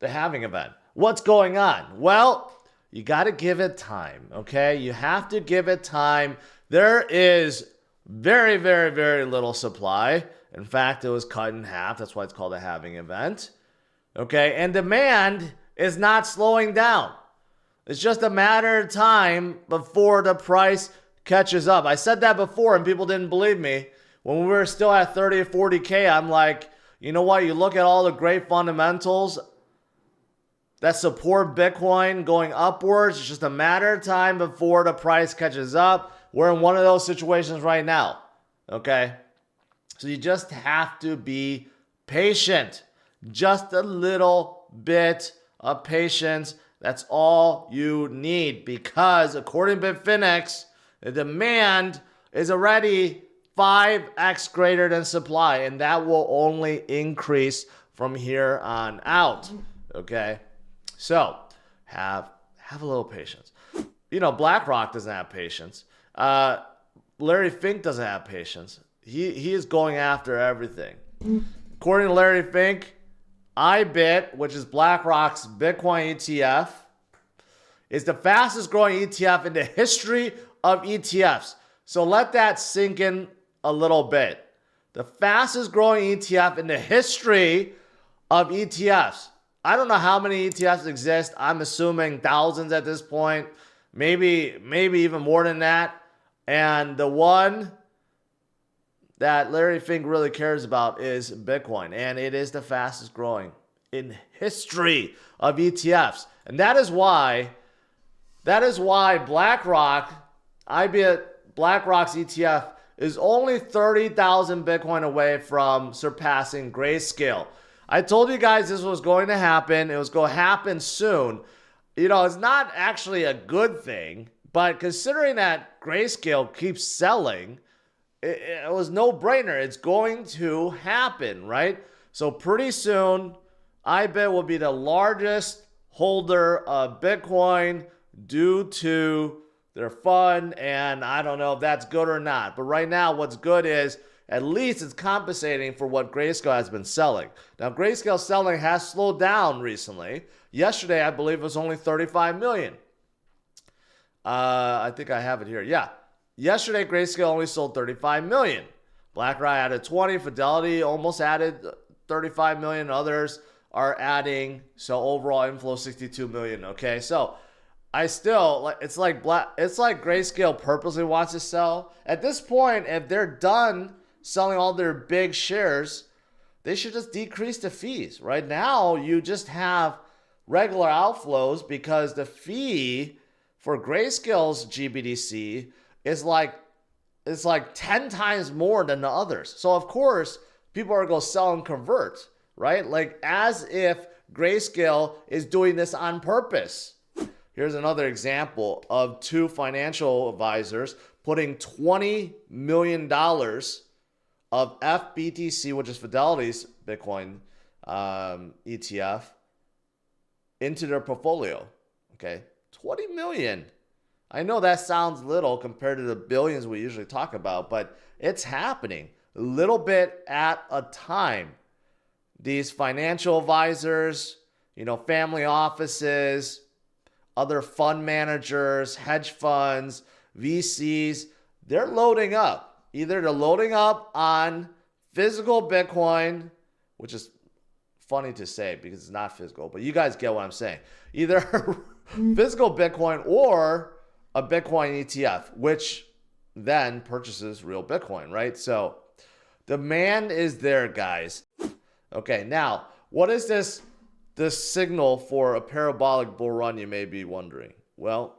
the halving event. What's going on? Well, you got to give it time, okay? You have to give it time. There is very, very, very little supply. In fact, it was cut in half. That's why it's called a halving event, okay? And demand is not slowing down. It's just a matter of time before the price catches up. I said that before and people didn't believe me. When we were still at 30 or 40K, I'm like, you know what? You look at all the great fundamentals that support Bitcoin going upwards. It's just a matter of time before the price catches up. We're in one of those situations right now, okay? So you just have to be patient. Just a little bit of patience. That's all you need, because according to Bitfinex, the demand is already 5x greater than supply, and that will only increase from here on out, okay? So have a little patience. You know, BlackRock doesn't have patience. Larry Fink doesn't have patience. He is going after everything. According to Larry Fink, IBIT, which is BlackRock's Bitcoin ETF, is the fastest growing ETF in the history of ETFs. So let that sink in a little bit. The fastest growing ETF in the history of ETFs. I don't know how many ETFs exist. I'm assuming thousands at this point. Maybe even more than that. And the one that Larry Fink really cares about is Bitcoin. And it is the fastest growing in history of ETFs. And that is why BlackRock, BlackRock's ETF is only 30,000 Bitcoin away from surpassing Grayscale. I told you guys this was going to happen. It was going to happen soon. You know, it's not actually a good thing, but considering that Grayscale keeps selling, it was no brainer. It's going to happen, right? So pretty soon, IBIT will be the largest holder of Bitcoin due to their fund, and I don't know if that's good or not. But right now, what's good is at least it's compensating for what Grayscale has been selling. Now, Grayscale selling has slowed down recently. Yesterday, I believe it was only 35 million. I think I have it here. Yeah. Yesterday, Grayscale only sold 35 million. BlackRock added 20. Fidelity almost added 35 million. Others are adding. So overall inflow 62 million. Okay. So I still, it's like Grayscale purposely wants to sell. At this point, if they're done selling all their big shares, they should just decrease the fees. Right now, you just have regular outflows because the fee for Grayscale's GBDC is like 10 times more than the others. So of course, people are going to sell and convert, right? Like as if Grayscale is doing this on purpose. Here's another example of two financial advisors putting $20 million of FBTC, which is Fidelity's Bitcoin ETF, into their portfolio. Okay, 20 million. I know that sounds little compared to the billions we usually talk about, but it's happening a little bit at a time. These financial advisors, you know, family offices, other fund managers, hedge funds, VCs, they're loading up. Either they're loading up on physical Bitcoin, which is funny to say because it's not physical, but you guys get what I'm saying. Either physical Bitcoin or a Bitcoin ETF, which then purchases real Bitcoin, right? So demand is there, guys. Okay, now, what is this signal for a parabolic bull run, you may be wondering? Well,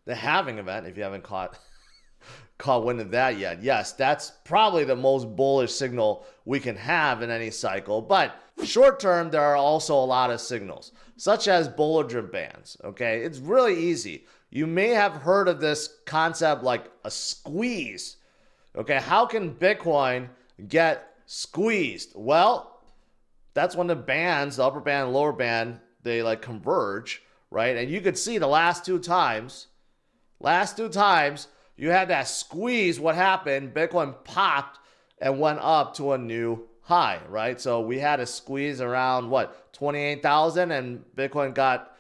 the halving event, if you haven't caught wind of that yet, yes, that's probably the most bullish signal we can have in any cycle. But short term, there are also a lot of signals, such as Bollinger Bands, okay? It's really easy. You may have heard of this concept like a squeeze, okay? How can Bitcoin get squeezed? Well, that's when the bands, the upper band and lower band, they like converge, right? And you could see the last two times, you had that squeeze. What happened? Bitcoin popped and went up to a new high, right? So we had a squeeze around what, 28,000, and Bitcoin got,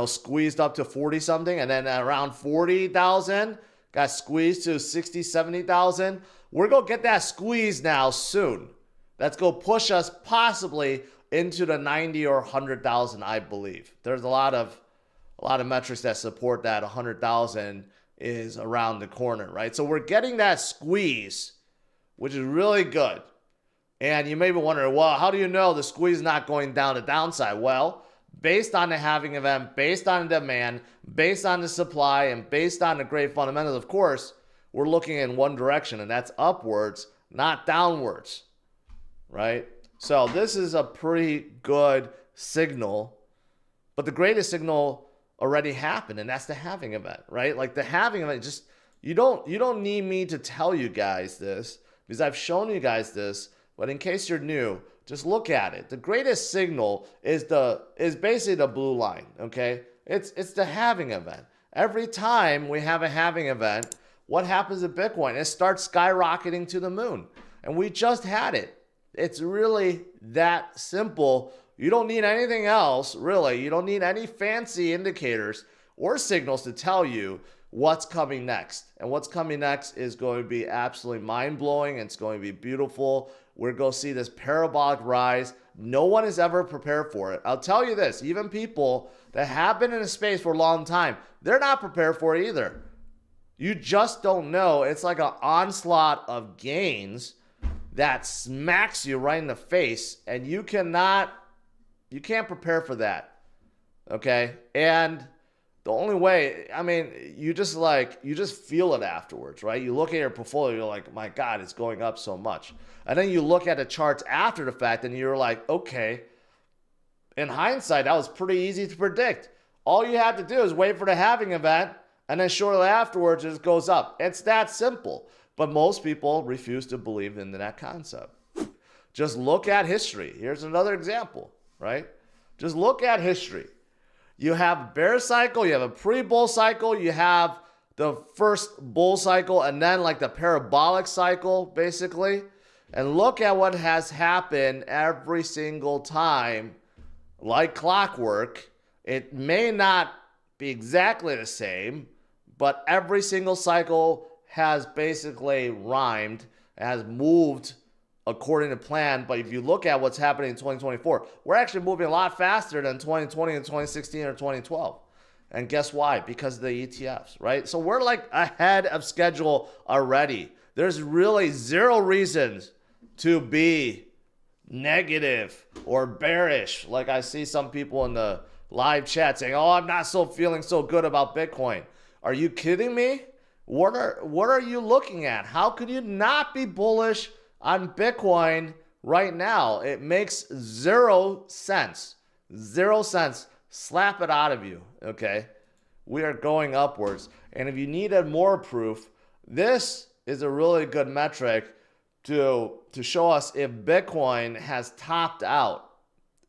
squeezed up to 40 something, and then around 40,000 got squeezed to 60, 70,000. We're going to get that squeeze now soon. That's going to push us possibly into the 90 or 100,000, I believe. There's a lot of metrics that support that 100,000 is around the corner, right? So we're getting that squeeze, which is really good. And you may be wondering, well, how do you know the squeeze is not going down the downside? Well, based on the halving event, based on the demand, based on the supply, and based on the great fundamentals, of course, we're looking in one direction, and that's upwards, not downwards, right? So this is a pretty good signal, but the greatest signal already happened, and that's the halving event, right? Like the halving event, just you don't need me to tell you guys this, because I've shown you guys this. But in case you're new, just look at it. The greatest signal is basically the blue line, okay? It's the halving event. Every time we have a halving event, what happens to Bitcoin? It starts skyrocketing to the moon. And we just had it. It's really that simple. You don't need anything else, really. You don't need any fancy indicators or signals to tell you what's coming next. And what's coming next is going to be absolutely mind-blowing. It's going to be beautiful. We're going to see this parabolic rise. No one is ever prepared for it. I'll tell you this, even people that have been in a space for a long time, they're not prepared for it either. You just don't know. It's like an onslaught of gains that smacks you right in the face, and you can't prepare for that, okay? And the only way, you just feel it afterwards, right? You look at your portfolio, you're like, my God, it's going up so much. And then you look at the charts after the fact, and you're like, okay, in hindsight, that was pretty easy to predict. All you have to do is wait for the halving event, and then shortly afterwards, it just goes up. It's that simple. But most people refuse to believe in that concept. Just look at history. Here's another example, right? Just look at history. You have a bear cycle, you have a pre-bull cycle, you have the first bull cycle, and then like the parabolic cycle, basically. And look at what has happened every single time, like clockwork. It may not be exactly the same, but every single cycle has basically rhymed, has moved according to plan. But if you look at what's happening in 2024, we're actually moving a lot faster than 2020 and 2016 or 2012. And guess why? Because of the ETFs, right? So we're like ahead of schedule already. There's really zero reasons to be negative or bearish. Like I see some people in the live chat saying, oh, I'm not feeling so good about Bitcoin. Are you kidding me? What are you looking at? How could you not be bullish on Bitcoin right now? It makes 0 sense. 0 sense. Slap it out of you, okay? We are going upwards. And if you needed more proof, this is a really good metric to show us if Bitcoin has topped out,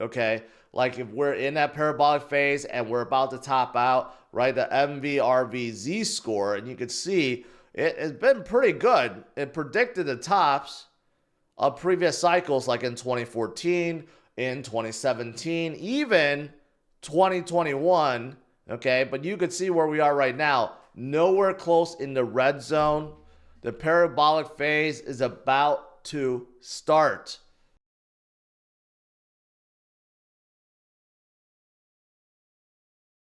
okay? Like if we're in that parabolic phase and we're about to top out, right? The MVRVZ score, and you can see it has been pretty good. It predicted the tops of previous cycles like in 2014, in 2017, even 2021, okay? But you could see where we are right now. Nowhere close in the red zone. The parabolic phase is about to start.